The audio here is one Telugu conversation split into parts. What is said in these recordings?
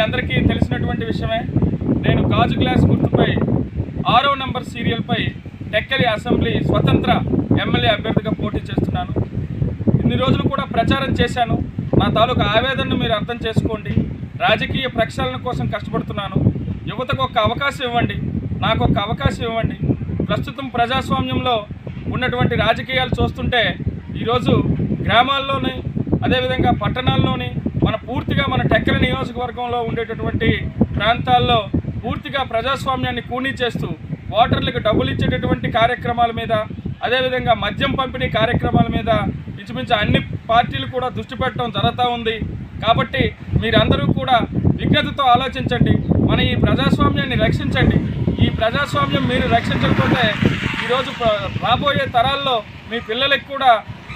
అందరికీ తెలిసినటువంటి విషయమే. నేను గాజు గ్లాస్ గుర్తుపై 6వ నంబర్ సీరియల్పై టెక్కలి అసెంబ్లీ స్వతంత్ర ఎమ్మెల్యే అభ్యర్థిగా పోటీ చేస్తున్నాను. ఇన్ని రోజులు కూడా ప్రచారం చేశాను. నా తాలూకా ఆవేదనను మీరు అర్థం చేసుకోండి. రాజకీయ ప్రక్షాళన కోసం కష్టపడుతున్నాను. యువతకు ఒక అవకాశం ఇవ్వండి, నాకు ఒక అవకాశం ఇవ్వండి. ప్రస్తుతం ప్రజాస్వామ్యంలో ఉన్నటువంటి రాజకీయాలు చూస్తుంటే ఈరోజు గ్రామాల్లోని అదేవిధంగా పట్టణాల్లోని పూర్తిగా మన టెక్కలి నియోజకవర్గంలో ఉండేటటువంటి ప్రాంతాల్లో పూర్తిగా ప్రజాస్వామ్యాన్ని కూనీ చేస్తూ ఓటర్లకు డబ్బులు ఇచ్చేటటువంటి కార్యక్రమాల మీద అదేవిధంగా మద్యం పంపిణీ కార్యక్రమాల మీద ఇంచుమించు అన్ని పార్టీలు కూడా దృష్టి పెట్టడం జరుగుతూ ఉంది. కాబట్టి మీరందరూ కూడా విజ్ఞతతో ఆలోచించండి. మన ఈ ప్రజాస్వామ్యాన్ని రక్షించండి. ఈ ప్రజాస్వామ్యం మీరు రక్షించకపోతే ఈరోజు రాబోయే తరాల్లో మీ పిల్లలకు కూడా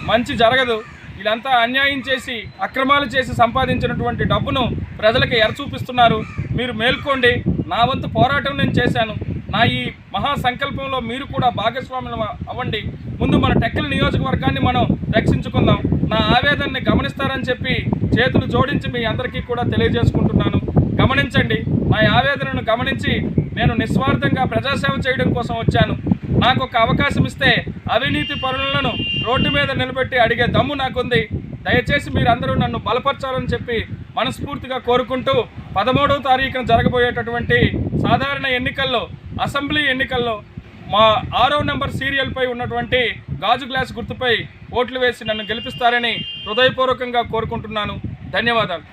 మంచి జరగదు. వీళ్ళంతా అన్యాయం చేసి అక్రమాలు చేసి సంపాదించినటువంటి డబ్బును ప్రజలకు ఎరచూపిస్తున్నారు. మీరు మేల్కోండి. నా వంతు పోరాటం నేను చేశాను. నా ఈ మహా సంకల్పంలో మీరు కూడా భాగస్వాములు అవ్వండి. ముందు మన టెక్కలి నియోజకవర్గాన్ని మనం రక్షించుకుందాం. నా ఆవేదనని గమనిస్తారని చెప్పి చేతులు జోడించి మీ అందరికీ కూడా తెలియజేసుకుంటున్నాను. గమనించండి. నా ఆవేదనను గమనించి నేను నిస్వార్థంగా ప్రజాసేవ చేయడం కోసం వచ్చాను. నాకు ఒక అవకాశం ఇస్తే అవినీతి పరులను రోడ్డు మీద నిలబెట్టి అడిగే దమ్ము నాకుంది. దయచేసి మీరందరూ నన్ను బలపరచాలని చెప్పి మనస్ఫూర్తిగా కోరుకుంటూ 13వ తారీఖున జరగబోయేటటువంటి సాధారణ ఎన్నికల్లో అసెంబ్లీ ఎన్నికల్లో మా 6వ నంబర్ సీరియల్పై ఉన్నటువంటి గాజు గ్లాస్ గుర్తుపై ఓట్లు వేసి నన్ను గెలిపిస్తారని హృదయపూర్వకంగా కోరుకుంటున్నాను. ధన్యవాదాలు.